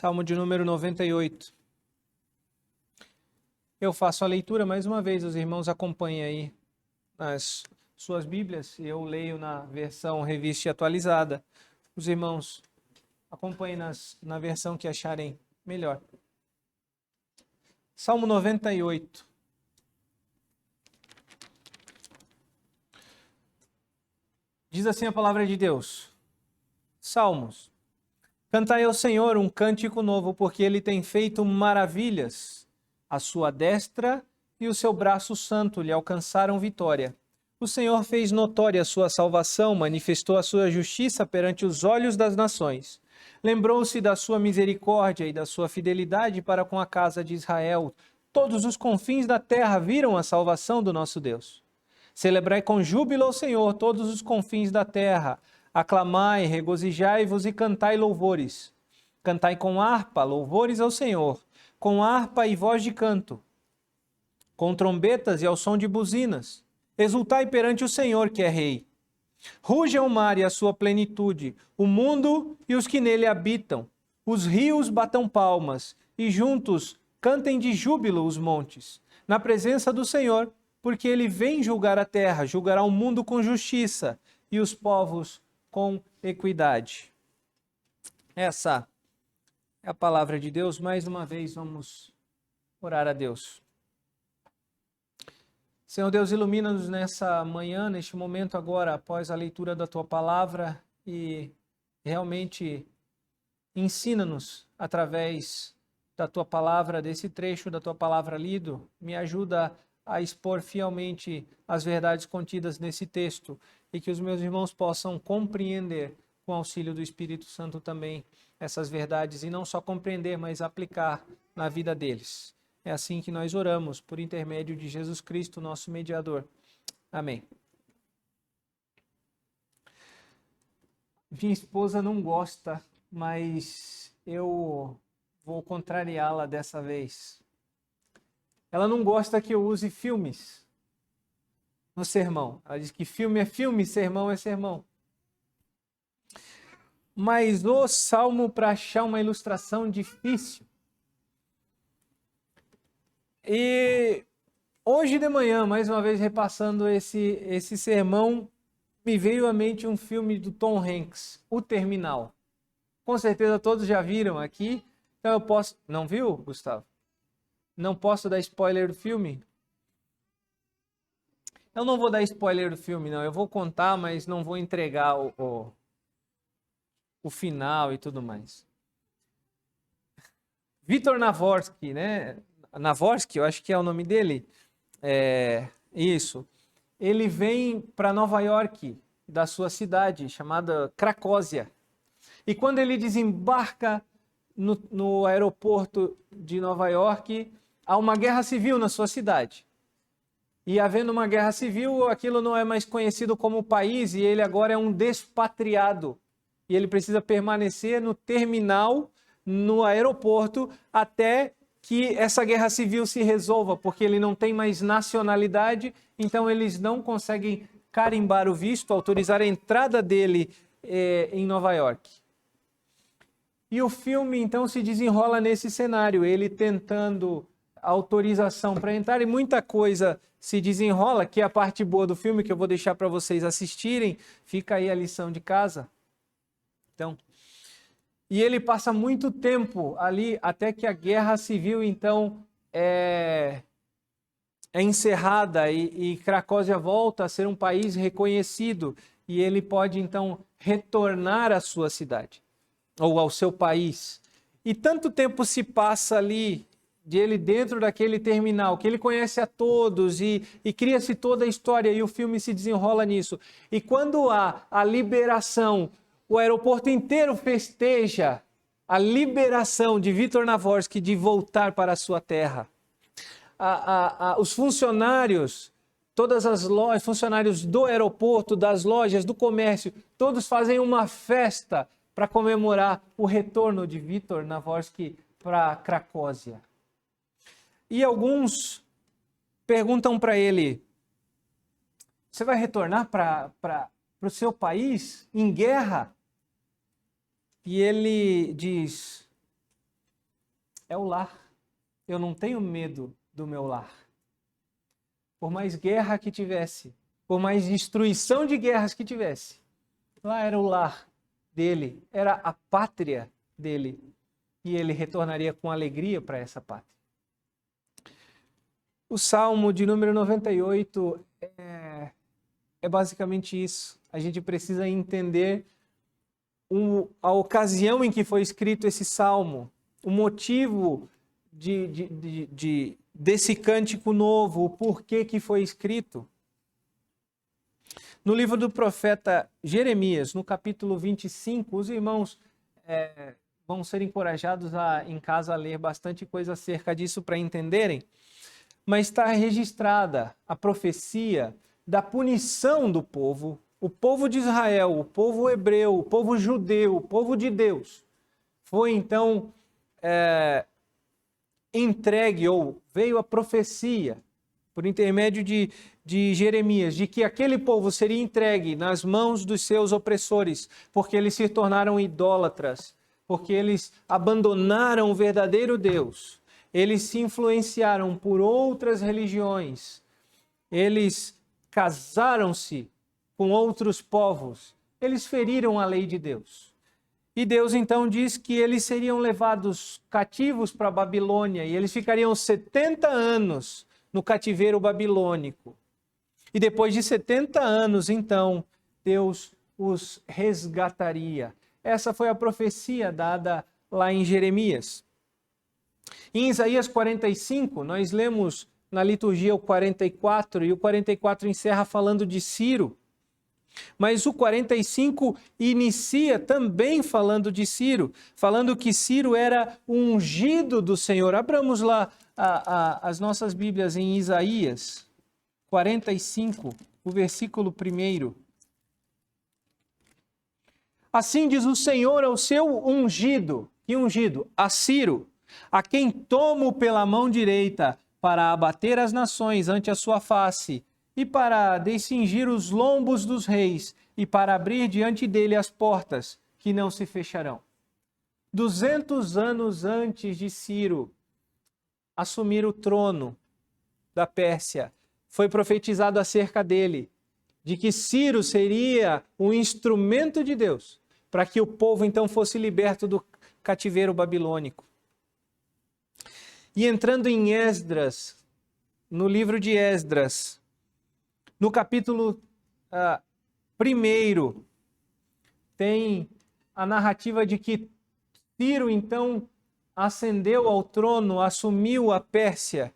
Salmo de número 98. Eu faço a leitura mais uma vez, os irmãos acompanhem aí nas suas Bíblias, e eu leio na versão revista e atualizada. Os irmãos acompanhem na versão que acharem melhor. Salmo 98. Diz assim a palavra de Deus. Salmos. Cantai ao Senhor um cântico novo, porque Ele tem feito maravilhas. A sua destra e o seu braço santo lhe alcançaram vitória. O Senhor fez notória a sua salvação, manifestou a sua justiça perante os olhos das nações. Lembrou-se da sua misericórdia e da sua fidelidade para com a casa de Israel. Todos os confins da terra viram a salvação do nosso Deus. Celebrai com júbilo ao Senhor todos os confins da terra. Aclamai, regozijai-vos e cantai louvores. Cantai com harpa, louvores ao Senhor, com harpa e voz de canto, com trombetas e ao som de buzinas. Exultai perante o Senhor, que é Rei. Ruja o mar e a sua plenitude, o mundo e os que nele habitam. Os rios batam palmas, e juntos cantem de júbilo os montes, na presença do Senhor, porque ele vem julgar a terra, julgará o mundo com justiça e os povos com equidade. Essa é a palavra de Deus. Mais uma vez vamos orar a Deus. Senhor Deus, ilumina-nos nessa manhã, neste momento agora, após a leitura da Tua palavra, e realmente ensina-nos através da Tua palavra, desse trecho da Tua palavra lido. Me ajuda a expor fielmente as verdades contidas nesse texto e que os meus irmãos possam compreender, com auxílio do Espírito Santo também, essas verdades, e não só compreender, mas aplicar na vida deles. É assim que nós oramos, por intermédio de Jesus Cristo, nosso mediador. Amém. Minha esposa não gosta, mas eu vou contrariá-la dessa vez. Ela não gosta que eu use filmes no sermão. Ela diz que filme é filme, sermão é sermão. Mas o salmo, para achar uma ilustração difícil. E hoje de manhã, mais uma vez repassando esse sermão, me veio à mente um filme do Tom Hanks, O Terminal. Com certeza todos já viram aqui. Então eu posso... Não viu, Gustavo? Não posso dar spoiler do filme? Eu não vou dar spoiler do filme, não. Eu vou contar, mas não vou entregar o final e tudo mais. Victor Navorsky, né? Navorsky, eu acho que é o nome dele. Isso. Ele vem para Nova York, da sua cidade, chamada Cracóvia. E quando ele desembarca no aeroporto de Nova York, há uma guerra civil na sua cidade. E havendo uma guerra civil, aquilo não é mais conhecido como país, e ele agora é um despatriado. E ele precisa permanecer no terminal, no aeroporto, até que essa guerra civil se resolva, porque ele não tem mais nacionalidade, então eles não conseguem carimbar o visto, autorizar a entrada dele em Nova York. E o filme, então, se desenrola nesse cenário, ele tentando autorização para entrar, e muita coisa se desenrola, que é a parte boa do filme, que eu vou deixar para vocês assistirem. Fica aí a lição de casa. Então, e ele passa muito tempo ali, até que a guerra civil, então, é encerrada, e Cracóvia volta a ser um país reconhecido, e ele pode, então, retornar à sua cidade, ou ao seu país. E tanto tempo se passa ali, de ele dentro daquele terminal, que ele conhece a todos, e cria-se toda a história, e o filme se desenrola nisso. E quando há a liberação, o aeroporto inteiro festeja a liberação de Victor Navorsky de voltar para a sua terra. Os funcionários, todas as lojas, funcionários do aeroporto, das lojas, do comércio, todos fazem uma festa para comemorar o retorno de Victor Navorsky para Cracóvia. E alguns perguntam para ele: você vai retornar para o seu país em guerra? E ele diz: é o lar. Eu não tenho medo do meu lar. Por mais guerra que tivesse, por mais destruição de guerras que tivesse, lá era o lar dele, era a pátria dele. E ele retornaria com alegria para essa pátria. O Salmo de número 98 é basicamente isso. A gente precisa entender a ocasião em que foi escrito esse salmo, o motivo desse cântico novo, o porquê que foi escrito. No livro do profeta Jeremias, no capítulo 25, os irmãos vão ser encorajados em casa a ler bastante coisa acerca disso para entenderem, mas está registrada a profecia da punição do povo, o povo de Israel, o povo hebreu, o povo judeu, o povo de Deus. Foi então entregue, ou veio a profecia, por intermédio de Jeremias, de que aquele povo seria entregue nas mãos dos seus opressores, porque eles se tornaram idólatras, porque eles abandonaram o verdadeiro Deus, eles se influenciaram por outras religiões, eles casaram-se com outros povos, eles feriram a lei de Deus. E Deus então diz que eles seriam levados cativos para a Babilônia e eles ficariam 70 anos no cativeiro babilônico. E depois de 70 anos, então, Deus os resgataria. Essa foi a profecia dada lá em Jeremias. Em Isaías 45, nós lemos na liturgia o 44, e o 44 encerra falando de Ciro. Mas o 45 inicia também falando de Ciro, falando que Ciro era o ungido do Senhor. Abramos lá as nossas Bíblias em Isaías 45, o versículo 1. Assim diz o Senhor ao seu ungido, que ungido? A Ciro, a quem tomo pela mão direita para abater as nações ante a sua face, e para descingir os lombos dos reis, e para abrir diante dele as portas, que não se fecharão. 200 anos antes de Ciro assumir o trono da Pérsia, foi profetizado acerca dele, de que Ciro seria um instrumento de Deus, para que o povo então fosse liberto do cativeiro babilônico. E entrando em Esdras, no livro de Esdras, no capítulo 1, tem a narrativa de que Ciro, então, ascendeu ao trono, assumiu a Pérsia,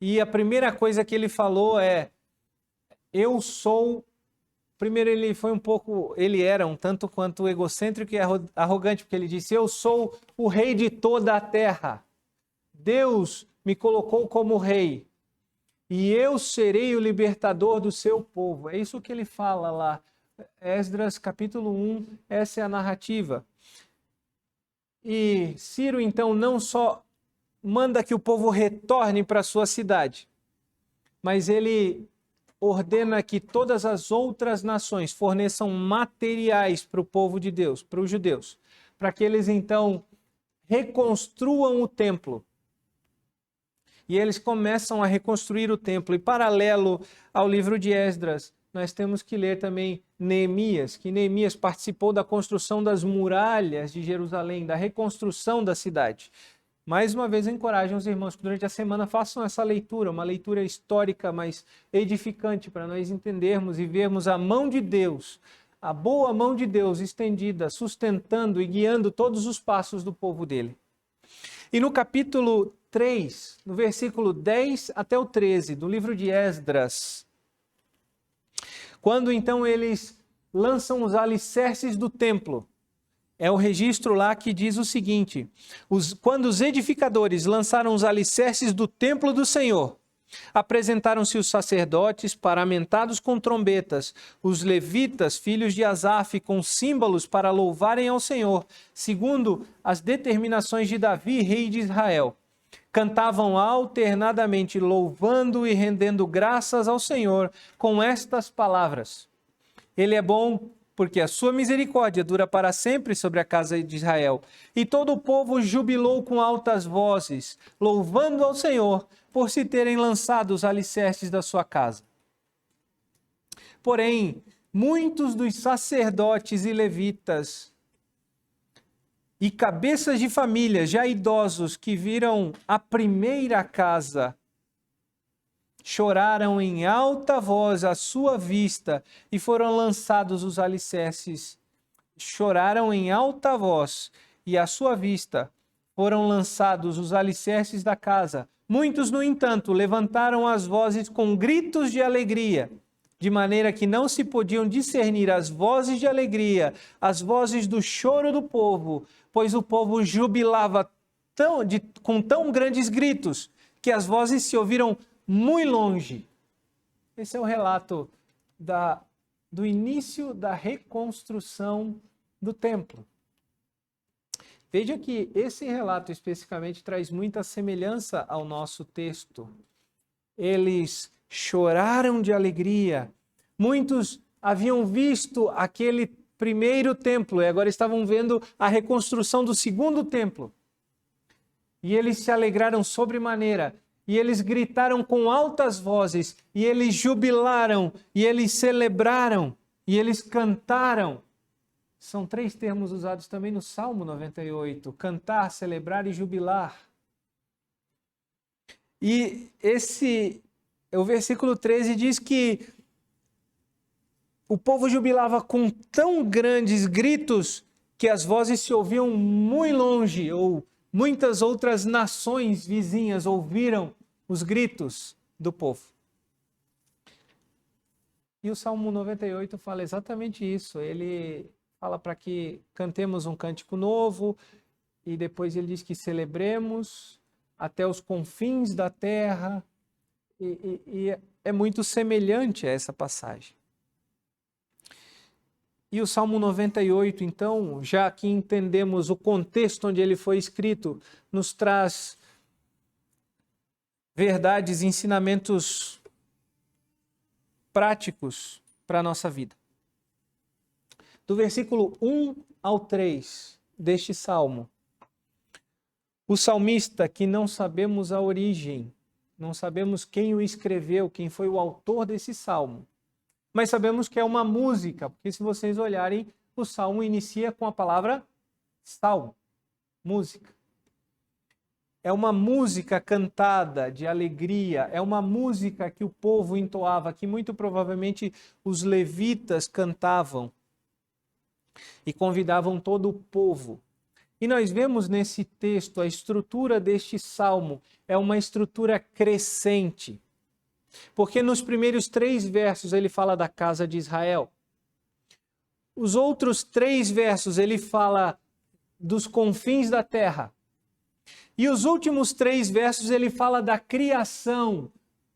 e a primeira coisa que ele falou é: eu sou... Primeiro ele era um tanto quanto egocêntrico e arrogante, porque ele disse: eu sou o rei de toda a terra. Deus me colocou como rei. E eu serei o libertador do seu povo. É isso que ele fala lá. Esdras, capítulo 1, essa é a narrativa. E Ciro, então, não só manda que o povo retorne para sua cidade, mas ele ordena que todas as outras nações forneçam materiais para o povo de Deus, para os judeus, para que eles, então, reconstruam o templo. E eles começam a reconstruir o templo. E paralelo ao livro de Esdras, nós temos que ler também Neemias, que Neemias participou da construção das muralhas de Jerusalém, da reconstrução da cidade. Mais uma vez eu encorajo os irmãos que durante a semana façam essa leitura, uma leitura histórica, mas edificante, para nós entendermos e vermos a mão de Deus, a boa mão de Deus estendida, sustentando e guiando todos os passos do povo dele. E no capítulo 3, no versículo 10 até o 13, do livro de Esdras, quando então eles lançam os alicerces do templo, é o registro lá que diz o seguinte: quando os edificadores lançaram os alicerces do templo do Senhor, apresentaram-se os sacerdotes paramentados com trombetas, os levitas, filhos de Asaf, com símbolos para louvarem ao Senhor, segundo as determinações de Davi, rei de Israel. Cantavam alternadamente, louvando e rendendo graças ao Senhor com estas palavras: Ele é bom, porque a sua misericórdia dura para sempre sobre a casa de Israel. E todo o povo jubilou com altas vozes, louvando ao Senhor por se terem lançado os alicerces da sua casa. Porém, muitos dos sacerdotes e levitas e cabeças de família, já idosos, que viram a primeira casa, choraram em alta voz à sua vista e foram lançados os alicerces. Choraram em alta voz e à sua vista foram lançados os alicerces da casa. Muitos, no entanto, levantaram as vozes com gritos de alegria, de maneira que não se podiam discernir as vozes de alegria, as vozes do choro do povo, pois o povo jubilava com tão grandes gritos que as vozes se ouviram muito longe. Esse é o relato do início da reconstrução do templo. Veja que esse relato especificamente traz muita semelhança ao nosso texto. Eles choraram de alegria. Muitos haviam visto aquele primeiro templo e agora estavam vendo a reconstrução do segundo templo. E eles se alegraram sobremaneira. E eles gritaram com altas vozes, e eles jubilaram, e eles celebraram, e eles cantaram. São 3 termos usados também no Salmo 98, cantar, celebrar e jubilar. E o versículo 13 diz que o povo jubilava com tão grandes gritos que as vozes se ouviam muito longe, ou muitas outras nações vizinhas ouviram os gritos do povo. E o Salmo 98 fala exatamente isso. Ele fala para que cantemos um cântico novo e depois ele diz que celebremos até os confins da terra. E é muito semelhante a essa passagem. E o Salmo 98, então, já que entendemos o contexto onde ele foi escrito, nos traz verdades e ensinamentos práticos para a nossa vida. Do versículo 1 ao 3 deste salmo, o salmista, que não sabemos a origem, não sabemos quem o escreveu, quem foi o autor desse salmo, mas sabemos que é uma música, porque se vocês olharem, o salmo inicia com a palavra salmo, música. É uma música cantada de alegria, é uma música que o povo entoava, que muito provavelmente os levitas cantavam e convidavam todo o povo. E nós vemos nesse texto a estrutura deste salmo, é uma estrutura crescente. Porque nos primeiros 3 versos ele fala da casa de Israel. Os outros 3 versos ele fala dos confins da terra. E os últimos 3 versos ele fala da criação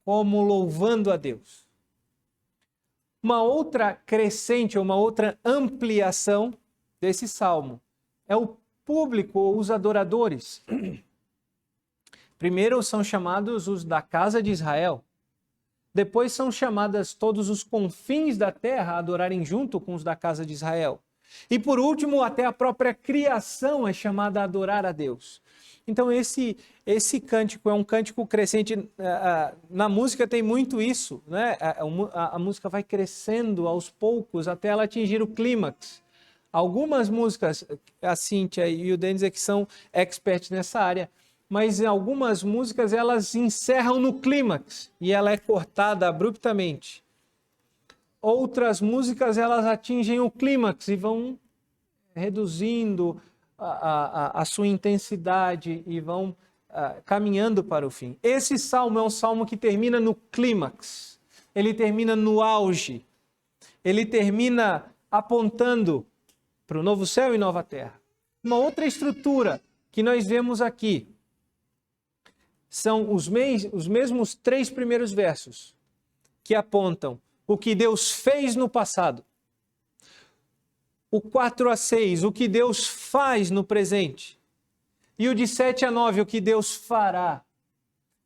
como louvando a Deus. Uma outra crescente, uma outra ampliação desse salmo é o público, os adoradores. Primeiro são chamados os da casa de Israel. Depois são chamadas todos os confins da terra a adorarem junto com os da casa de Israel. E por último, até a própria criação é chamada a adorar a Deus. Então esse cântico é um cântico crescente. Na música tem muito isso, né? A música vai crescendo aos poucos até ela atingir o clímax. Algumas músicas, a Cíntia e o Denis é que são experts nessa área, mas algumas músicas elas encerram no clímax e ela é cortada abruptamente. Outras músicas elas atingem o clímax e vão reduzindo a sua intensidade e vão caminhando para o fim. Esse salmo é um salmo que termina no clímax, ele termina no auge, ele termina apontando para o novo céu e nova terra. Uma outra estrutura que nós vemos aqui são os mesmos 3 primeiros versos que apontam o que Deus fez no passado. O 4 a 6, o que Deus faz no presente. E o de 7 a 9, o que Deus fará.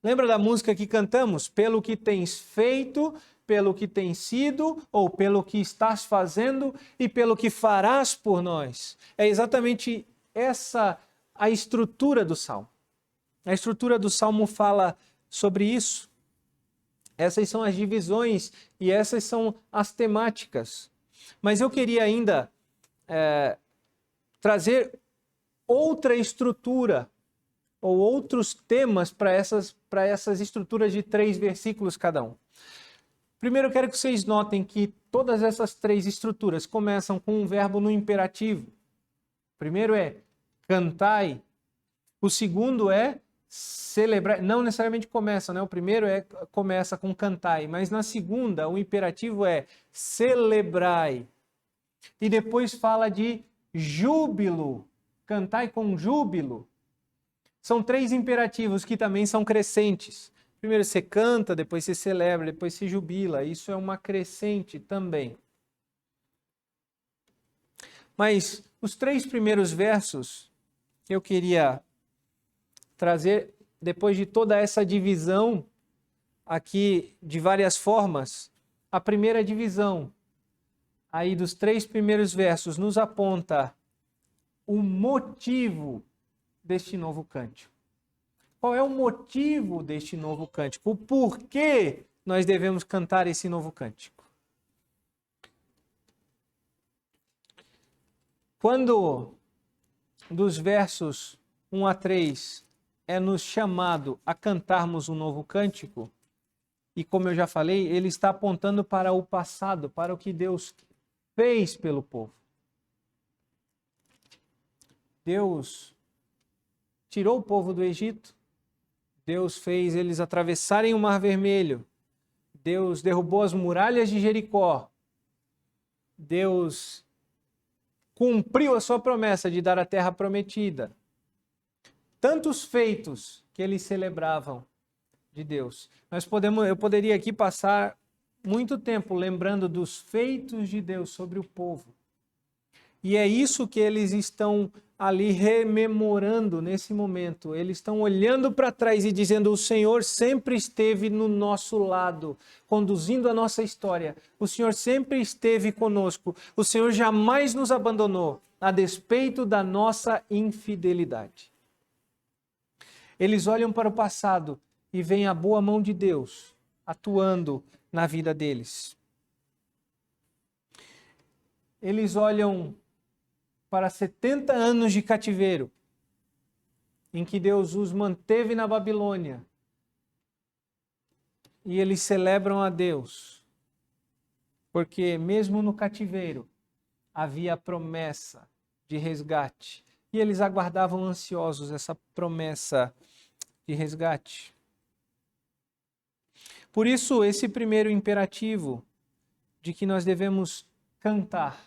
Lembra da música que cantamos? Pelo que tens feito, pelo que tem sido, ou pelo que estás fazendo e pelo que farás por nós. É exatamente essa a estrutura do Salmo. A estrutura do Salmo fala sobre isso. Essas são as divisões e essas são as temáticas. Mas eu queria ainda trazer outra estrutura ou outros temas para essas estruturas de 3 versículos cada um. Primeiro, eu quero que vocês notem que todas essas 3 estruturas começam com um verbo no imperativo. O primeiro é cantai. O segundo é celebrar. Não necessariamente começa, né? O primeiro começa com cantai, mas na segunda o imperativo é celebrai. E depois fala de júbilo. Cantai com júbilo. São 3 imperativos que também são crescentes. Primeiro você canta, depois você celebra, depois se jubila. Isso é uma crescente também. Mas os 3 primeiros versos que eu queria trazer, depois de toda essa divisão aqui de várias formas, a primeira divisão aí dos 3 primeiros versos nos aponta o motivo deste novo cântico. Qual é o motivo deste novo cântico? O porquê nós devemos cantar esse novo cântico? Quando dos versos 1 a 3 é nos chamado a cantarmos um novo cântico, e como eu já falei, ele está apontando para o passado, para o que Deus fez pelo povo. Deus tirou o povo do Egito, Deus fez eles atravessarem o Mar Vermelho, Deus derrubou as muralhas de Jericó, Deus cumpriu a sua promessa de dar a terra prometida. Tantos feitos que eles celebravam de Deus. Eu poderia aqui passar muito tempo lembrando dos feitos de Deus sobre o povo. E é isso que eles estão ali rememorando nesse momento. Eles estão olhando para trás e dizendo: o Senhor sempre esteve no nosso lado, conduzindo a nossa história. O Senhor sempre esteve conosco. O Senhor jamais nos abandonou, a despeito da nossa infidelidade. Eles olham para o passado e veem a boa mão de Deus atuando na vida deles. Eles olham para 70 anos de cativeiro, em que Deus os manteve na Babilônia, e eles celebram a Deus, porque mesmo no cativeiro havia a promessa de resgate, e eles aguardavam ansiosos essa promessa de resgate. Por isso, esse primeiro imperativo de que nós devemos cantar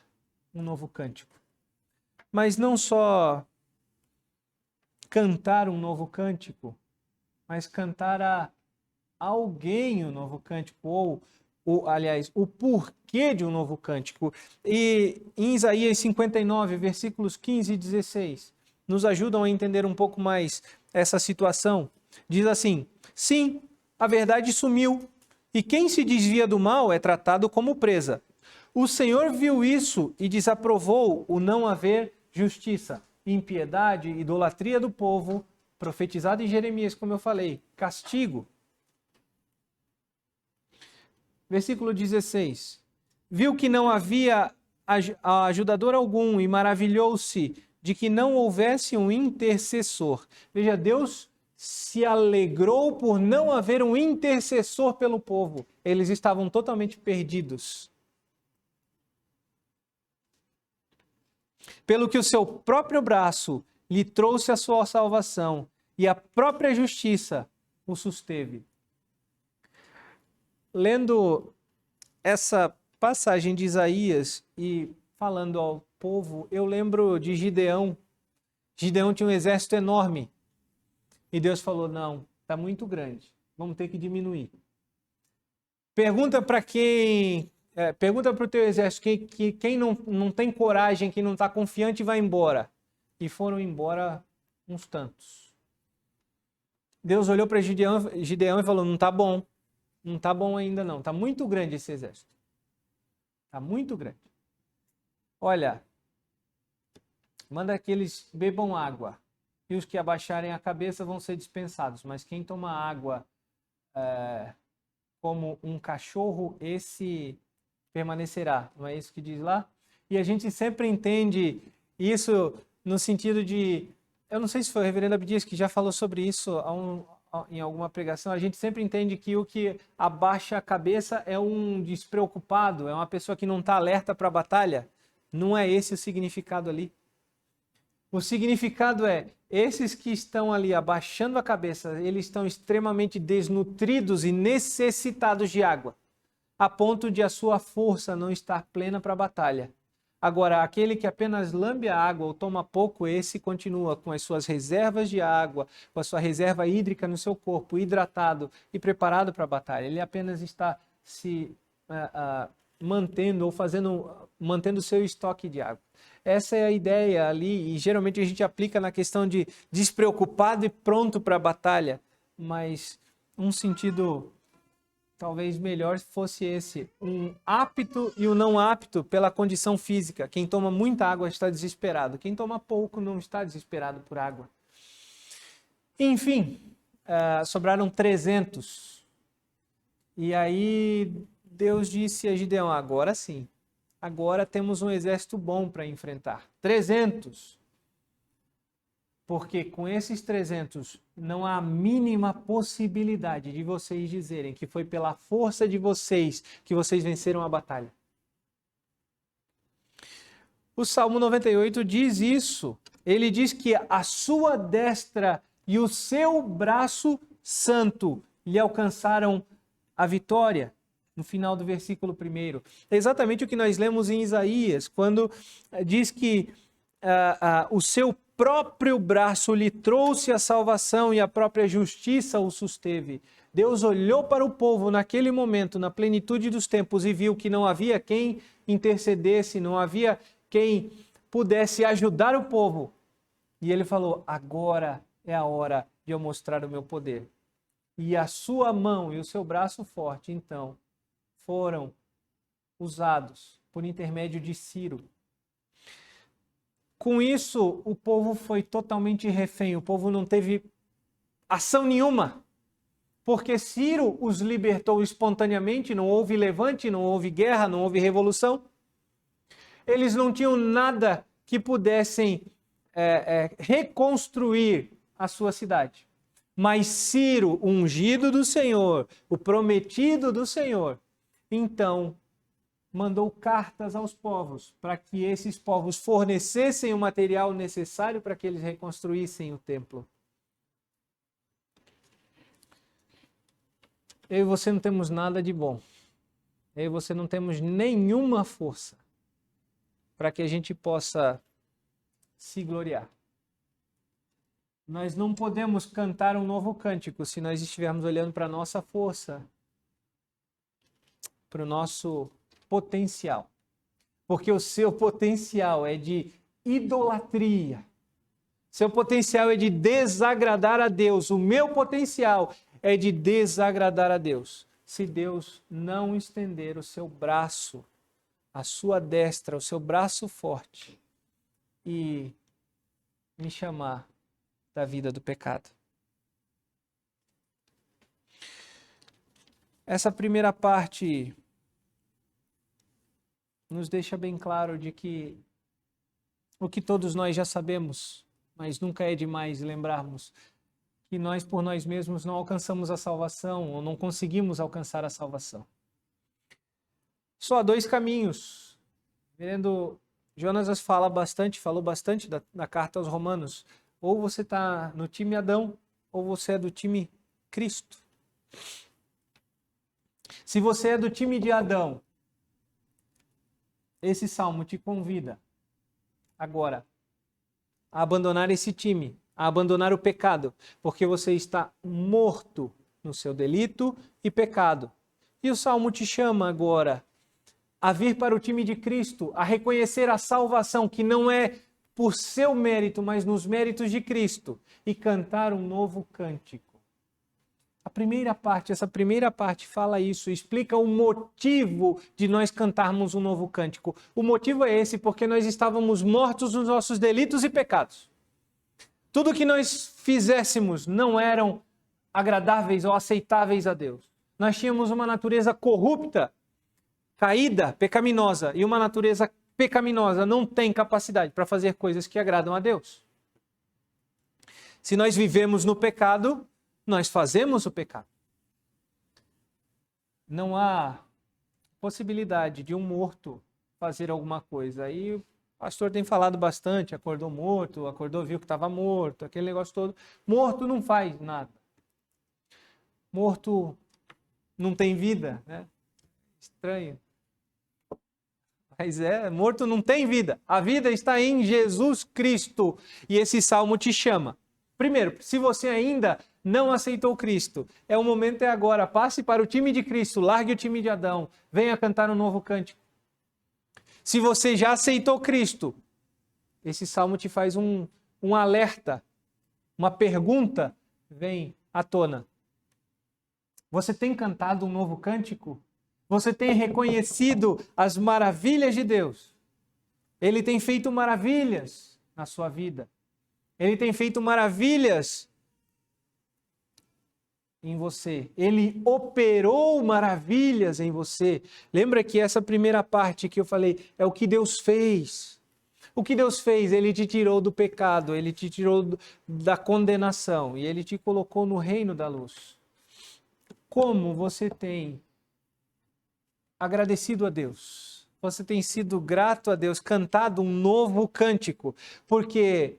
um novo cântico. Mas não só cantar um novo cântico, mas cantar a alguém um novo cântico, aliás, o porquê de um novo cântico. E em Isaías 59, versículos 15 e 16, nos ajudam a entender um pouco mais essa situação. Diz assim: sim, a verdade sumiu, e quem se desvia do mal é tratado como presa. O Senhor viu isso e desaprovou o não haver justiça, impiedade, idolatria do povo, profetizado em Jeremias, como eu falei, castigo. Versículo 16. Viu que não havia ajudador algum e maravilhou-se de que não houvesse um intercessor. Veja, Deus se alegrou por não haver um intercessor pelo povo. Eles estavam totalmente perdidos. Pelo que o seu próprio braço lhe trouxe a sua salvação, e a própria justiça o susteve. Lendo essa passagem de Isaías e falando ao povo, eu lembro de Gideão. Gideão tinha um exército enorme. E Deus falou: não, está muito grande, vamos ter que diminuir. Pergunta para quem... pergunta para o teu exército, quem não tem coragem, quem não está confiante, vai embora. E foram embora uns tantos. Deus olhou para Gideão e falou: não está bom, Não está bom ainda não. Está muito grande esse exército. Está muito grande. Olha, manda que eles bebam água. E os que abaixarem a cabeça vão ser dispensados. Mas quem toma água como um cachorro, esse permanecerá. Não é isso que diz lá? E a gente sempre entende isso no sentido de... Eu não sei se foi o reverendo Abdias que já falou sobre isso em alguma pregação. A gente sempre entende que o que abaixa a cabeça é um despreocupado, é uma pessoa que não está alerta para a batalha. Não é esse o significado ali. O significado é, esses que estão ali abaixando a cabeça, eles estão extremamente desnutridos e necessitados de água, a ponto de a sua força não estar plena para a batalha. Agora, aquele que apenas lambe a água ou toma pouco, esse continua com as suas reservas de água, com a sua reserva hídrica no seu corpo, hidratado e preparado para a batalha. Ele apenas está se mantendo ou mantendo o seu estoque de água. Essa é a ideia ali, e geralmente a gente aplica na questão de despreocupado e pronto para a batalha, mas um sentido talvez melhor fosse esse, um apto e o não apto pela condição física. Quem toma muita água está desesperado, quem toma pouco não está desesperado por água. Enfim, sobraram 300. E aí Deus disse a Gideão, agora sim, agora temos um exército bom para enfrentar. 300. Porque com esses 300 não há a mínima possibilidade de vocês dizerem que foi pela força de vocês que vocês venceram a batalha. O Salmo 98 diz isso. Ele diz que a sua destra e o seu braço santo lhe alcançaram a vitória. No final do versículo 1. É exatamente o que nós lemos em Isaías, quando diz que o seu próprio braço lhe trouxe a salvação e a própria justiça o susteve. Deus olhou para o povo naquele momento, na plenitude dos tempos, e viu que não havia quem intercedesse, não havia quem pudesse ajudar o povo. E ele falou, agora é a hora de eu mostrar o meu poder. E a sua mão e o seu braço forte, então, foram usados por intermédio de Ciro. Com isso, o povo foi totalmente refém, o povo não teve ação nenhuma, porque Ciro os libertou espontaneamente, não houve levante, não houve guerra, não houve revolução. Eles não tinham nada que pudessem reconstruir a sua cidade. Mas Ciro, o ungido do Senhor, o prometido do Senhor, então mandou cartas aos povos para que esses povos fornecessem o material necessário para que eles reconstruíssem o templo. Eu e você não temos nada de bom. Eu e você não temos nenhuma força para que a gente possa se gloriar. Nós não podemos cantar um novo cântico se nós estivermos olhando para a nossa força, para o nosso potencial. Porque o seu potencial é de idolatria. Seu potencial é de desagradar a Deus. O meu potencial é de desagradar a Deus. Se Deus não estender o seu braço, a sua destra, o seu braço forte e me chamar da vida do pecado. Essa primeira parte nos deixa bem claro de que o que todos nós já sabemos, mas nunca é demais lembrarmos que nós por nós mesmos não alcançamos a salvação ou não conseguimos alcançar a salvação. Só há dois caminhos. Vendo Jonas falou bastante da carta aos Romanos. Ou você está no time Adão, ou você é do time Cristo. Se você é do time de Adão, esse salmo te convida agora a abandonar esse time, a abandonar o pecado, porque você está morto no seu delito e pecado. E o salmo te chama agora a vir para o time de Cristo, a reconhecer a salvação que não é por seu mérito, mas nos méritos de Cristo, e cantar um novo cântico. Essa primeira parte fala isso, explica o motivo de nós cantarmos um novo cântico. O motivo é esse, porque nós estávamos mortos nos nossos delitos e pecados. Tudo que nós fizéssemos não eram agradáveis ou aceitáveis a Deus. Nós tínhamos uma natureza corrupta, caída, pecaminosa, e uma natureza pecaminosa não tem capacidade para fazer coisas que agradam a Deus. Se nós vivemos no pecado, nós fazemos o pecado. Não há possibilidade de um morto fazer alguma coisa. Aí o pastor tem falado bastante, acordou morto, acordou, viu que estava morto, aquele negócio todo. Morto não faz nada. Morto não tem vida, né? Estranho. Mas morto não tem vida. A vida está em Jesus Cristo. E esse salmo te chama. Primeiro, se você ainda não aceitou Cristo, o momento é agora. Passe para o time de Cristo, largue o time de Adão. Venha cantar um novo cântico. Se você já aceitou Cristo, esse salmo te faz um alerta, uma pergunta vem à tona. Você tem cantado um novo cântico? Você tem reconhecido as maravilhas de Deus? Ele tem feito maravilhas na sua vida. Ele tem feito maravilhas em você. Ele operou maravilhas em você. Lembra que essa primeira parte que eu falei é o que Deus fez. O que Deus fez? Ele te tirou do pecado, ele te tirou da condenação e ele te colocou no reino da luz. Como você tem agradecido a Deus? Você tem sido grato a Deus, cantado um novo cântico, porque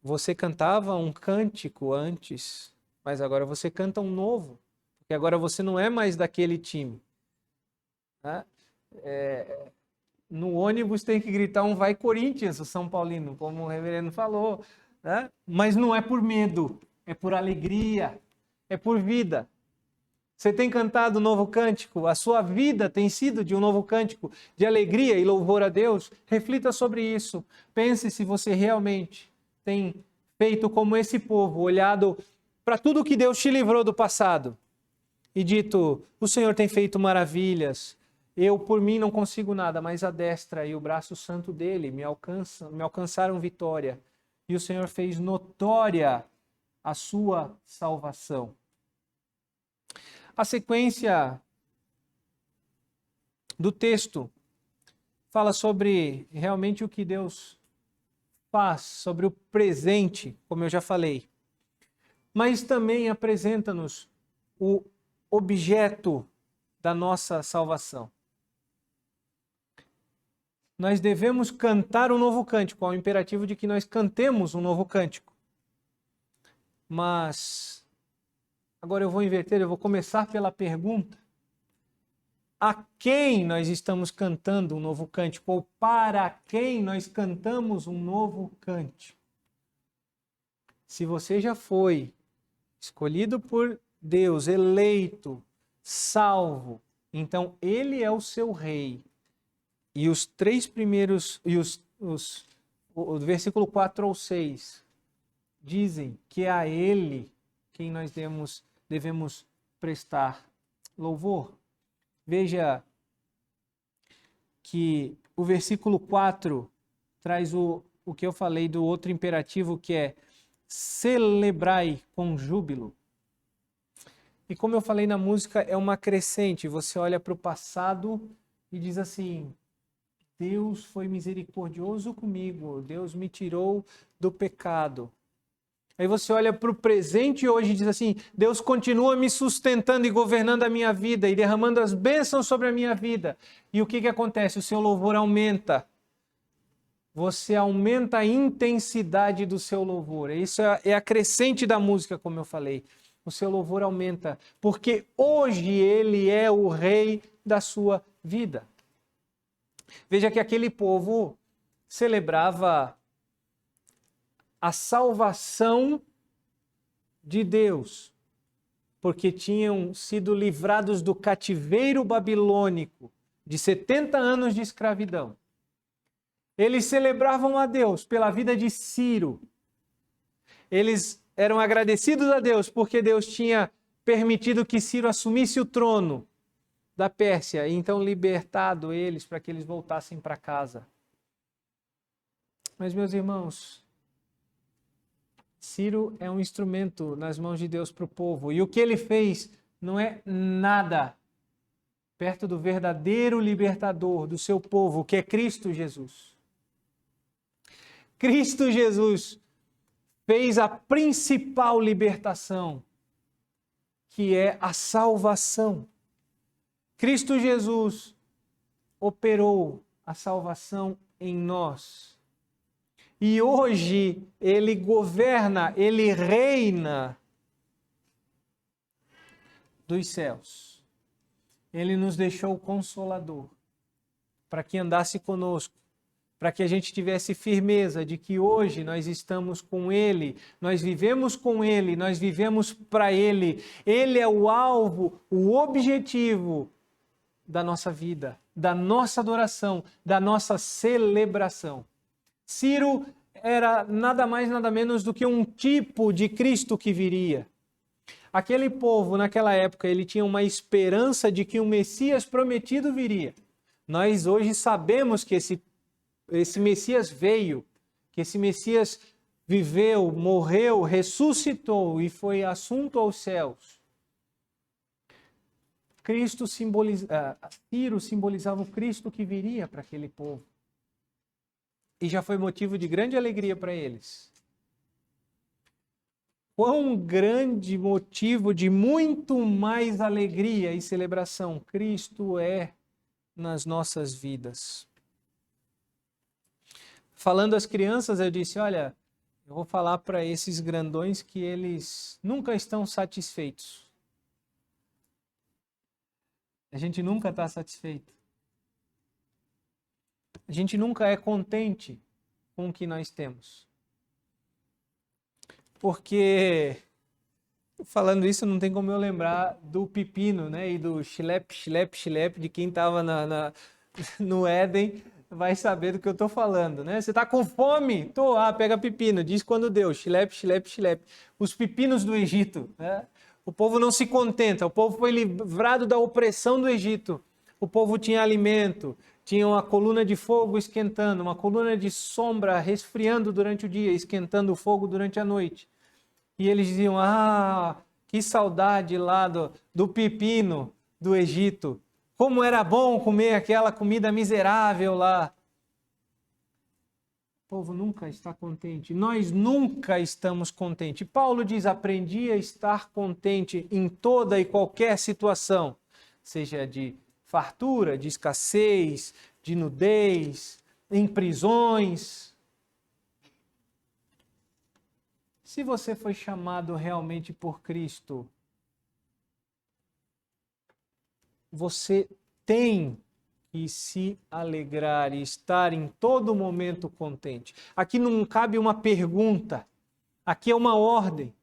você cantava um cântico antes, mas agora você canta um novo, porque agora você não é mais daquele time. Né? No ônibus tem que gritar um vai Corinthians, o São Paulino, como o reverendo falou, né? Mas não é por medo, é por alegria, é por vida. Você tem cantado um novo cântico, a sua vida tem sido de um novo cântico, de alegria e louvor a Deus. Reflita sobre isso. Pense se você realmente tem feito como esse povo, olhado para tudo que Deus te livrou do passado e dito, o Senhor tem feito maravilhas, eu por mim não consigo nada, mas a destra e o braço santo dele me alcançaram vitória e o Senhor fez notória a sua salvação. A sequência do texto fala sobre realmente o que Deus faz, sobre o presente, como eu já falei. Mas também apresenta-nos o objeto da nossa salvação. Nós devemos cantar um novo cântico, há o imperativo de que nós cantemos um novo cântico. Mas agora eu vou inverter, eu vou começar pela pergunta. A quem nós estamos cantando um novo cântico? Ou para quem nós cantamos um novo cântico? Se você já foi escolhido por Deus, eleito, salvo, então Ele é o seu rei. E os três primeiros, o versículo 4 ou 6, dizem que é a Ele quem nós devemos prestar louvor. Veja que o versículo 4 traz o que eu falei do outro imperativo, que é celebrai com júbilo. E como eu falei na música, é uma crescente. Você olha para o passado e diz assim, Deus foi misericordioso comigo, Deus me tirou do pecado. Aí você olha para o presente hoje e diz assim, Deus continua me sustentando e governando a minha vida e derramando as bênçãos sobre a minha vida. E o que acontece? O seu louvor aumenta. Você aumenta a intensidade do seu louvor. Isso é a crescente da música, como eu falei. O seu louvor aumenta, porque hoje Ele é o rei da sua vida. Veja que aquele povo celebrava a salvação de Deus, porque tinham sido livrados do cativeiro babilônico de 70 anos de escravidão. Eles celebravam a Deus pela vida de Ciro. Eles eram agradecidos a Deus porque Deus tinha permitido que Ciro assumisse o trono da Pérsia e então libertado eles para que eles voltassem para casa. Mas, meus irmãos, Ciro é um instrumento nas mãos de Deus para o povo. E o que ele fez não é nada perto do verdadeiro libertador do seu povo, que é Cristo Jesus. Cristo Jesus fez a principal libertação, que é a salvação. Cristo Jesus operou a salvação em nós. E hoje Ele governa, Ele reina dos céus. Ele nos deixou o Consolador para que andasse conosco, para que a gente tivesse firmeza de que hoje nós estamos com Ele, nós vivemos com Ele, nós vivemos para Ele. Ele é o alvo, o objetivo da nossa vida, da nossa adoração, da nossa celebração. Ciro era nada mais, nada menos do que um tipo de Cristo que viria. Aquele povo, naquela época, ele tinha uma esperança de que um Messias prometido viria. Nós hoje sabemos que esse Messias veio, que esse Messias viveu, morreu, ressuscitou e foi assunto aos céus. Ciro simbolizava o Cristo que viria para aquele povo. E já foi motivo de grande alegria para eles. Quão grande motivo de muito mais alegria e celebração Cristo é nas nossas vidas. Falando às crianças, eu disse, olha, eu vou falar para esses grandões que eles nunca estão satisfeitos. A gente nunca está satisfeito. A gente nunca é contente com o que nós temos. Porque, falando isso, não tem como eu lembrar do pepino, né? E do chilep, de quem estava no Éden, vai saber do que eu estou falando, né? Você está com fome? Tô, pega pepino. Diz quando deu, chilep. Os pepinos do Egito, né? O povo não se contenta, o povo foi livrado da opressão do Egito. O povo tinha alimento, tinha uma coluna de fogo esquentando, uma coluna de sombra resfriando durante o dia, esquentando o fogo durante a noite. E eles diziam, que saudade lá do pepino do Egito. Como era bom comer aquela comida miserável lá. O povo nunca está contente. Nós nunca estamos contentes. Paulo diz, aprendi a estar contente em toda e qualquer situação. Seja de fartura, de escassez, de nudez, em prisões. Se você foi chamado realmente por Cristo, você tem que se alegrar e estar em todo momento contente. Aqui não cabe uma pergunta, aqui é uma ordem.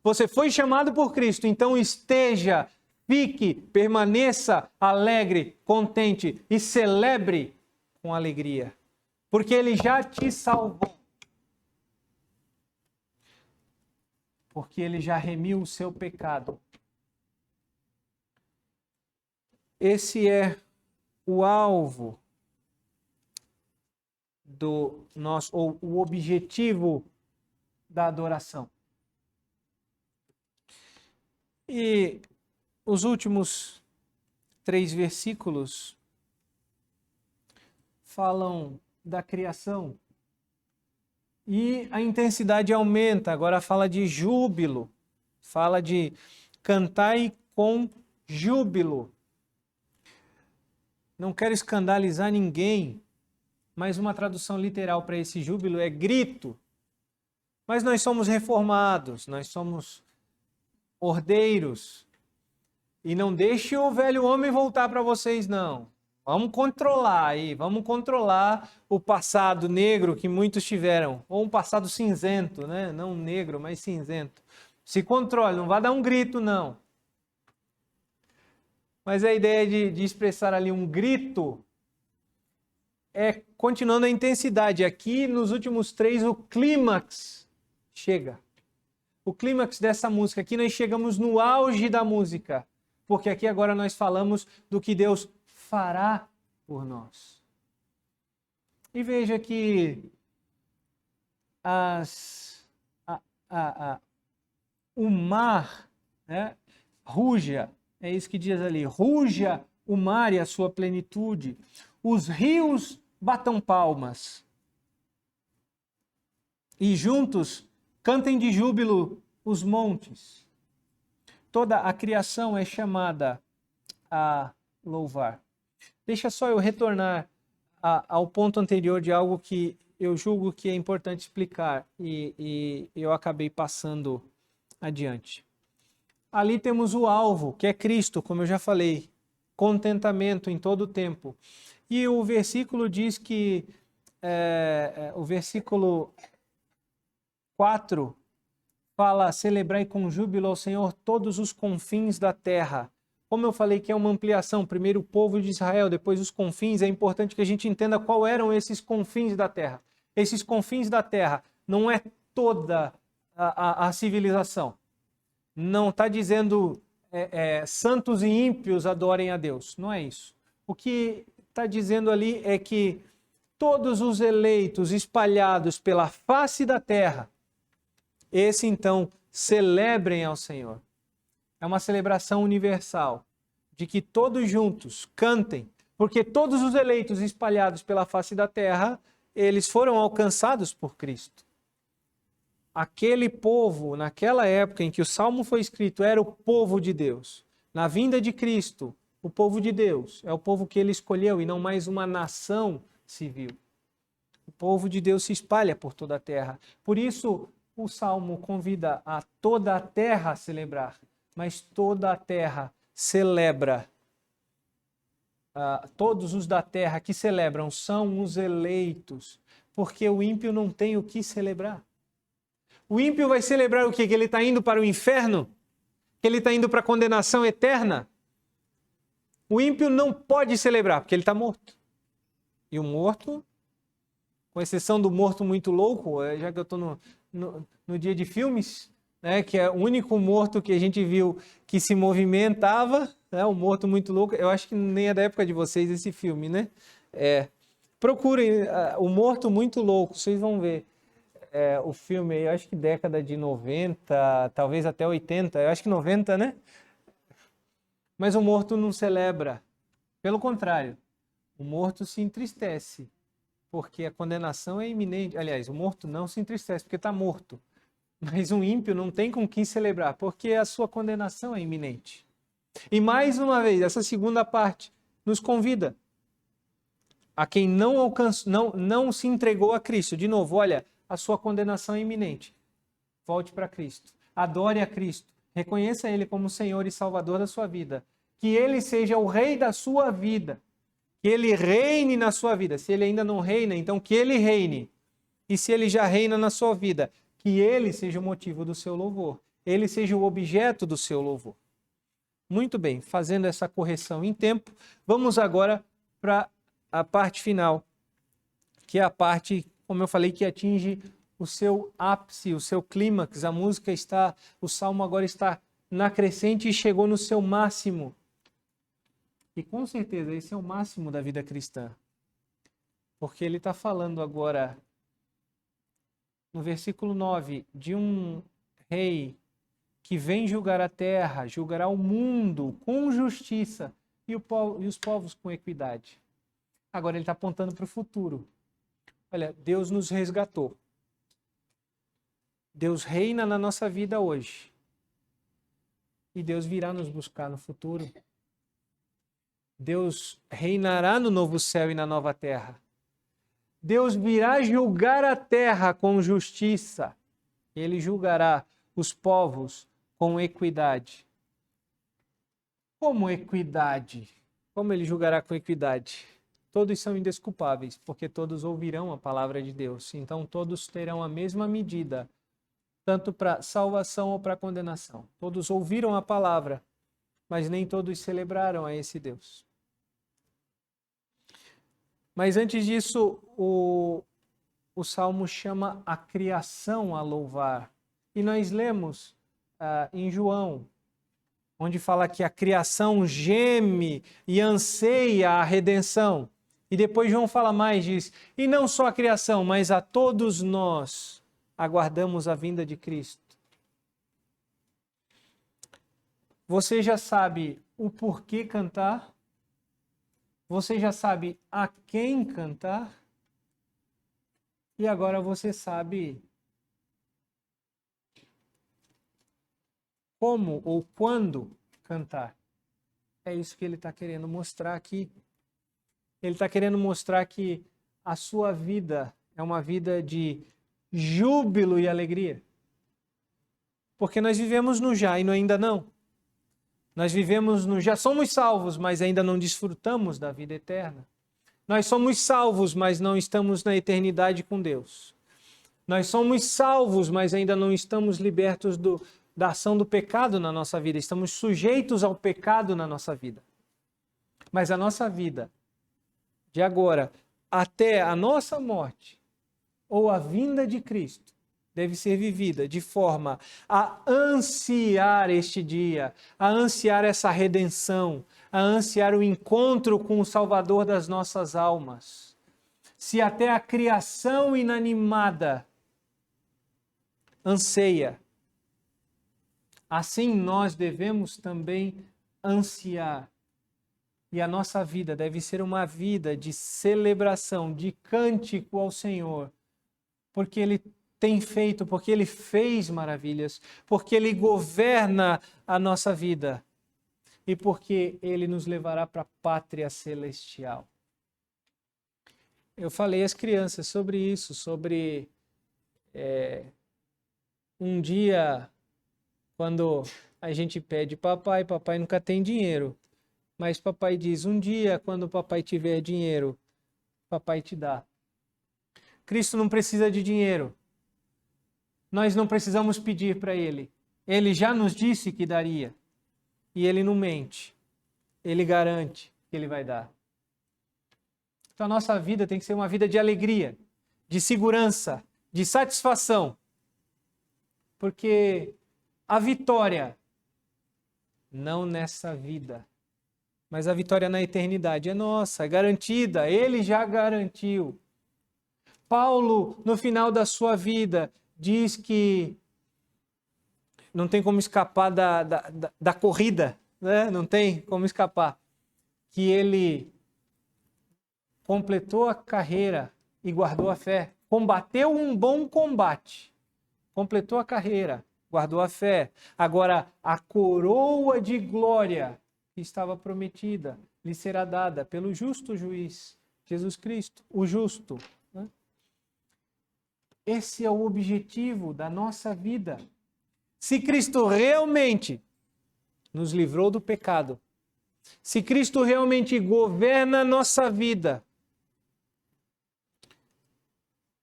Você foi chamado por Cristo, então esteja, fique, permaneça alegre, contente e celebre com alegria, porque Ele já te salvou. Porque Ele já remiu o seu pecado. Esse é o alvo do nosso, ou o objetivo da adoração. E os últimos 3 versículos falam da criação. E a intensidade aumenta, agora fala de júbilo, fala de cantai com júbilo. Não quero escandalizar ninguém, mas uma tradução literal para esse júbilo é grito. Mas nós somos reformados, nós somos ordeiros. E não deixe o velho homem voltar para vocês, não. Vamos controlar aí, vamos controlar o passado negro que muitos tiveram. Ou um passado cinzento, né? Não negro, mas cinzento. Se controle, não vai dar um grito, não. Mas a ideia de expressar ali um grito é continuando a intensidade. Aqui, nos últimos 3, o clímax chega. o clímax dessa música. Aqui nós chegamos no auge da música, porque aqui agora nós falamos do que Deus fará por nós. E veja que o mar, né, ruja, é isso que diz ali, ruja o mar e a sua plenitude, os rios batam palmas, e juntos cantem de júbilo os montes. Toda a criação é chamada a louvar. Deixa só eu retornar ao ponto anterior de algo que eu julgo que é importante explicar e eu acabei passando adiante. Ali temos o alvo, que é Cristo, como eu já falei, contentamento em todo o tempo. E o versículo diz que, o versículo 4 fala: celebrai com júbilo ao Senhor todos os confins da terra. Como eu falei que é uma ampliação, primeiro o povo de Israel, depois os confins, é importante que a gente entenda qual eram esses confins da terra. Esses confins da terra não é toda a civilização. Não está dizendo santos e ímpios adorem a Deus. Não é isso. O que está dizendo ali é que todos os eleitos espalhados pela face da terra, esse então celebrem ao Senhor. É uma celebração universal, de que todos juntos cantem, porque todos os eleitos espalhados pela face da terra, eles foram alcançados por Cristo. Aquele povo, naquela época em que o Salmo foi escrito, era o povo de Deus. Na vinda de Cristo, o povo de Deus é o povo que ele escolheu e não mais uma nação civil. O povo de Deus se espalha por toda a terra. Por isso, o Salmo convida a toda a terra a celebrar, mas toda a terra celebra. Todos os da terra que celebram são os eleitos, porque o ímpio não tem o que celebrar. O ímpio vai celebrar o quê? Que ele está indo para o inferno? Que ele está indo para a condenação eterna? O ímpio não pode celebrar, porque ele está morto. E o morto, com exceção do morto muito louco, já que eu estou no dia de filmes, né, que é o único morto que a gente viu que se movimentava, né, o morto muito louco. Eu acho que nem é da época de vocês esse filme, né? Procurem o morto muito louco, vocês vão ver. O filme, eu acho que década de 90, talvez até 80, eu acho que 90, né? Mas o morto não celebra. Pelo contrário, o morto se entristece, porque a condenação é iminente. Aliás, o morto não se entristece, porque está morto. Mas um ímpio não tem com quem celebrar, porque a sua condenação é iminente. E mais uma vez, essa segunda parte nos convida a quem não se entregou a Cristo. De novo, olha, a sua condenação é iminente. Volte para Cristo. Adore a Cristo. Reconheça Ele como Senhor e Salvador da sua vida. Que Ele seja o Rei da sua vida. Que Ele reine na sua vida. Se Ele ainda não reina, então que Ele reine. E se Ele já reina na sua vida, que Ele seja o motivo do seu louvor. Ele seja o objeto do seu louvor. Muito bem, fazendo essa correção em tempo, vamos agora para a parte final, que é a parte, como eu falei, que atinge o seu ápice, o seu clímax. A música está, o salmo agora está na crescente e chegou no seu máximo. E com certeza esse é o máximo da vida cristã. Porque ele está falando agora, no versículo 9, de um rei que vem julgar a terra, julgará o mundo com justiça e os povos com equidade. Agora ele está apontando para o futuro. Olha, Deus nos resgatou. Deus reina na nossa vida hoje. E Deus virá nos buscar no futuro. Deus reinará no novo céu e na nova terra. Deus virá julgar a terra com justiça. Ele julgará os povos com equidade. Como equidade? Como ele julgará com equidade? Todos são indesculpáveis, porque todos ouvirão a palavra de Deus. Então todos terão a mesma medida, tanto para salvação ou para condenação. Todos ouviram a palavra, mas nem todos celebraram a esse Deus. Mas antes disso, o Salmo chama a criação a louvar. E nós lemos em João, onde fala que a criação geme e anseia a redenção. E depois João fala mais, diz, e não só a criação, mas a todos nós aguardamos a vinda de Cristo. Você já sabe o porquê cantar? Você já sabe a quem cantar? E agora você sabe como ou quando cantar. É isso que ele está querendo mostrar aqui. Ele está querendo mostrar que a sua vida é uma vida de júbilo e alegria. Porque nós vivemos no já e no ainda não. Nós vivemos no já somos salvos, mas ainda não desfrutamos da vida eterna. Nós somos salvos, mas não estamos na eternidade com Deus. Nós somos salvos, mas ainda não estamos libertos da ação do pecado na nossa vida. Estamos sujeitos ao pecado na nossa vida. Mas a nossa vida, de agora até a nossa morte, ou a vinda de Cristo, deve ser vivida de forma a ansiar este dia, a ansiar essa redenção, a ansiar o encontro com o Salvador das nossas almas. Se até a criação inanimada anseia, assim nós devemos também ansiar. E a nossa vida deve ser uma vida de celebração, de cântico ao Senhor, porque Ele tem feito, porque Ele fez maravilhas, porque Ele governa a nossa vida e porque Ele nos levará para a pátria celestial. Eu falei às crianças sobre isso, sobre um dia quando a gente pede papai nunca tem dinheiro, mas papai diz, um dia quando o papai tiver dinheiro, papai te dá. Cristo não precisa de dinheiro. Nós não precisamos pedir para Ele. Ele já nos disse que daria. E Ele não mente. Ele garante que Ele vai dar. Então a nossa vida tem que ser uma vida de alegria, de segurança, de satisfação. Porque a vitória, não nessa vida, mas a vitória na eternidade é nossa, é garantida. Ele já garantiu. Paulo, no final da sua vida, diz que não tem como escapar da corrida, né? Não tem como escapar. Que ele completou a carreira e guardou a fé. Combateu um bom combate. Completou a carreira, guardou a fé. Agora, a coroa de glória que estava prometida lhe será dada pelo justo juiz, Jesus Cristo, o justo. Esse é o objetivo da nossa vida. Se Cristo realmente nos livrou do pecado, se Cristo realmente governa a nossa vida,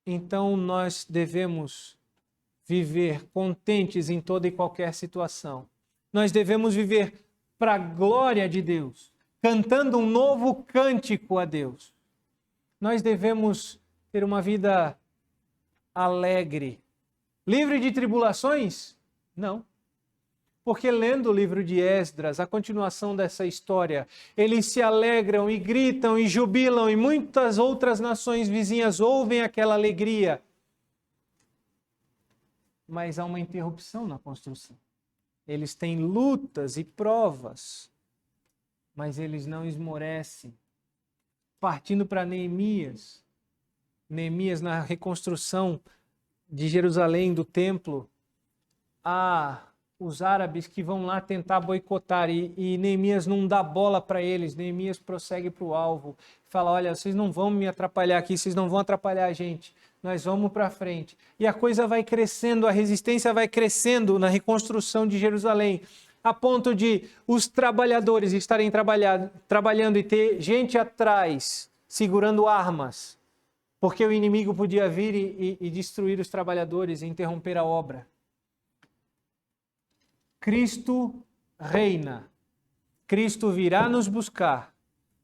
então nós devemos viver contentes em toda e qualquer situação. Nós devemos viver para a glória de Deus, cantando um novo cântico a Deus. Nós devemos ter uma vida alegre. Livre de tribulações? Não. Porque lendo o livro de Esdras, a continuação dessa história, eles se alegram e gritam e jubilam e muitas outras nações vizinhas ouvem aquela alegria. Mas há uma interrupção na construção. Eles têm lutas e provas, mas eles não esmorecem. Partindo para Neemias, na reconstrução de Jerusalém, do templo, há os árabes que vão lá tentar boicotar e Neemias não dá bola para eles. Neemias prossegue para o alvo, fala, olha, vocês não vão me atrapalhar aqui, vocês não vão atrapalhar a gente, nós vamos para frente. E a coisa vai crescendo, a resistência vai crescendo na reconstrução de Jerusalém, a ponto de os trabalhadores estarem trabalhando e ter gente atrás, segurando armas, porque o inimigo podia vir e destruir os trabalhadores e interromper a obra. Cristo reina, Cristo virá nos buscar,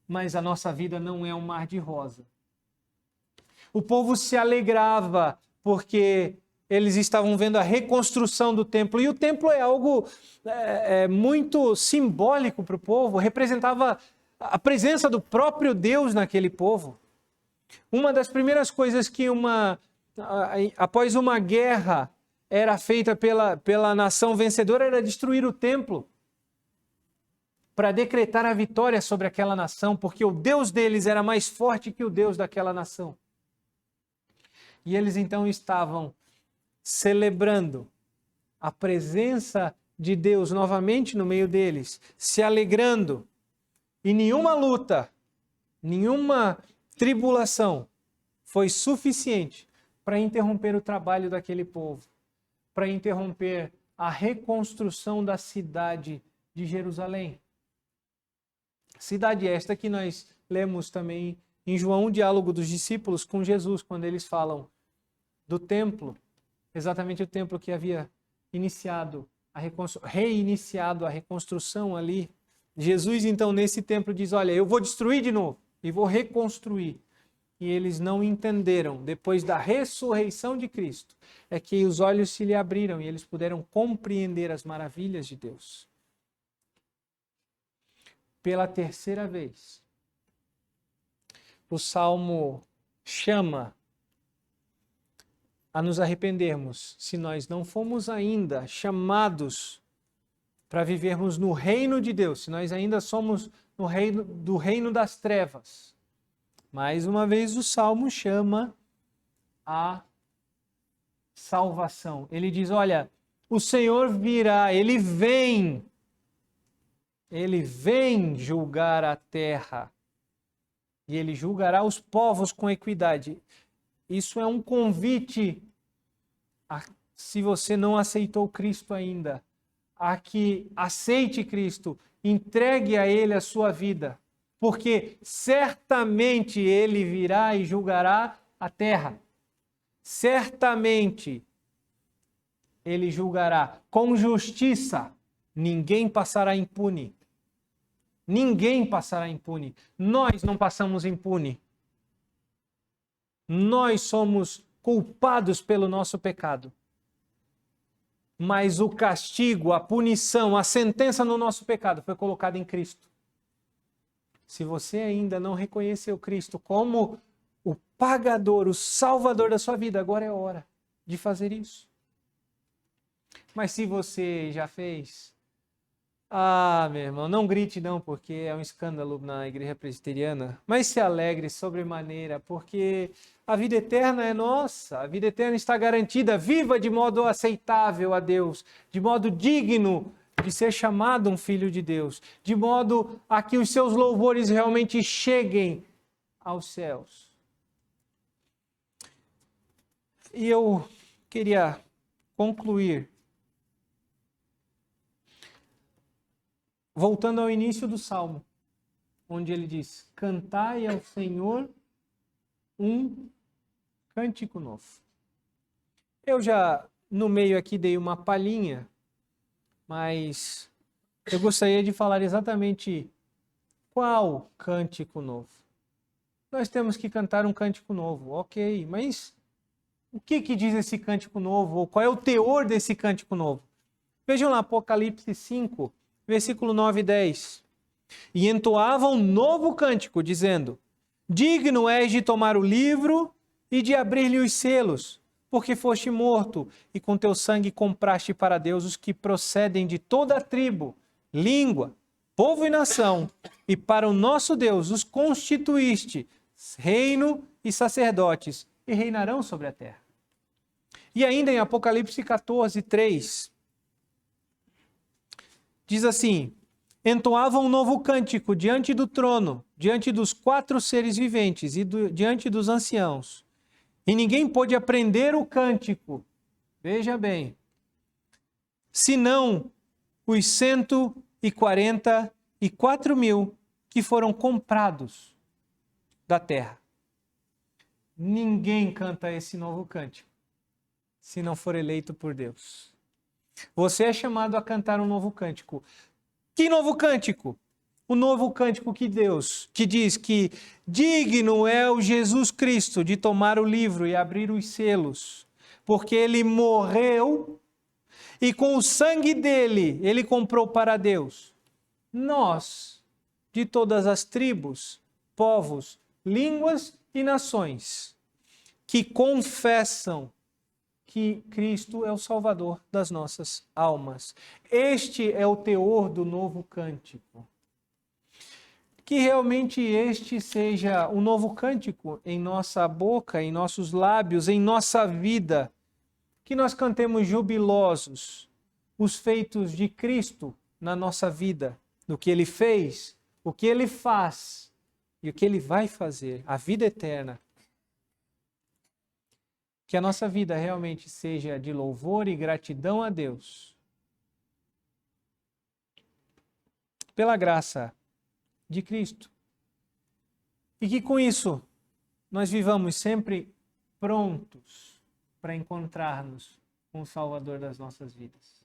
mas a nossa vida não é um mar de rosa. O povo se alegrava porque eles estavam vendo a reconstrução do templo. E o templo é algo muito simbólico para o povo, representava a presença do próprio Deus naquele povo. Uma das primeiras coisas que após uma guerra era feita pela nação vencedora era destruir o templo, para decretar a vitória sobre aquela nação, porque o Deus deles era mais forte que o Deus daquela nação. E eles então estavam celebrando a presença de Deus novamente no meio deles, se alegrando. E nenhuma luta, nenhuma tribulação foi suficiente para interromper o trabalho daquele povo, para interromper a reconstrução da cidade de Jerusalém. Cidade esta que nós lemos também em João, o diálogo dos discípulos com Jesus, quando eles falam do templo, exatamente o templo que havia reiniciado a reconstrução ali. Jesus, então, nesse templo diz, olha, eu vou destruir de novo e vou reconstruir. E eles não entenderam, depois da ressurreição de Cristo, é que os olhos se lhe abriram e eles puderam compreender as maravilhas de Deus. Pela terceira vez, o Salmo chama a nos arrependermos, se nós não fomos ainda chamados para vivermos no reino de Deus, se nós ainda somos no reino das trevas. Mais uma vez o Salmo chama a salvação. Ele diz, olha, o Senhor virá, Ele vem julgar a terra e Ele julgará os povos com equidade. Isso é um convite, se você não aceitou Cristo ainda, a que aceite Cristo, entregue a Ele a sua vida, porque certamente Ele virá e julgará a terra. Certamente Ele julgará com justiça. Ninguém passará impune. Ninguém passará impune. Nós não passamos impune. Nós somos culpados pelo nosso pecado. Mas o castigo, a punição, a sentença no nosso pecado foi colocada em Cristo. Se você ainda não reconheceu Cristo como o pagador, o salvador da sua vida, agora é hora de fazer isso. Mas se você já fez, meu irmão, não grite não, porque é um escândalo na igreja presbiteriana, mas se alegre sobremaneira, porque a vida eterna é nossa, a vida eterna está garantida, viva de modo aceitável a Deus, de modo digno de ser chamado um filho de Deus, de modo a que os seus louvores realmente cheguem aos céus. E eu queria concluir voltando ao início do Salmo, onde ele diz, cantai ao Senhor um cântico novo. Eu já, no meio aqui, dei uma palhinha, mas eu gostaria de falar exatamente qual cântico novo. Nós temos que cantar um cântico novo, ok, mas o que diz esse cântico novo? Ou qual é o teor desse cântico novo? Vejam lá, Apocalipse 5, versículo 9 e 10. E entoava um novo cântico, dizendo, digno és de tomar o livro e de abrir-lhe os selos, porque foste morto, e com teu sangue compraste para Deus os que procedem de toda a tribo, língua, povo e nação, e para o nosso Deus os constituíste, reino e sacerdotes, e reinarão sobre a terra. E ainda em Apocalipse 14, 3, diz assim, entoava um novo cântico diante do trono, diante dos 4 seres viventes e diante dos anciãos. E ninguém pôde aprender o cântico, veja bem, senão os 144.000 que foram comprados da terra. Ninguém canta esse novo cântico, se não for eleito por Deus. Você é chamado a cantar um novo cântico. Que novo cântico? O novo cântico que diz que digno é o Jesus Cristo de tomar o livro e abrir os selos, porque ele morreu e com o sangue dele, ele comprou para Deus nós, de todas as tribos, povos, línguas e nações, que confessam que Cristo é o Salvador das nossas almas. Este é o teor do novo cântico. Que realmente este seja o novo cântico em nossa boca, em nossos lábios, em nossa vida. Que nós cantemos jubilosos os feitos de Cristo na nossa vida, no que Ele fez, o que Ele faz e o que Ele vai fazer, a vida eterna. Que a nossa vida realmente seja de louvor e gratidão a Deus. Pela graça de Cristo. E que com isso nós vivamos sempre prontos para encontrar-nos com o Salvador das nossas vidas.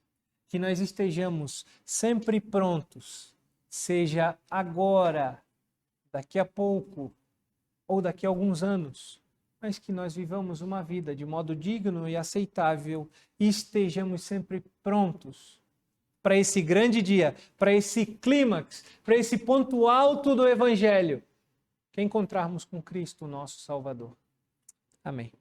Que nós estejamos sempre prontos, seja agora, daqui a pouco ou daqui a alguns anos, mas que nós vivamos uma vida de modo digno e aceitável e estejamos sempre prontos para esse grande dia, para esse clímax, para esse ponto alto do Evangelho, que é encontrarmos com Cristo, nosso Salvador. Amém.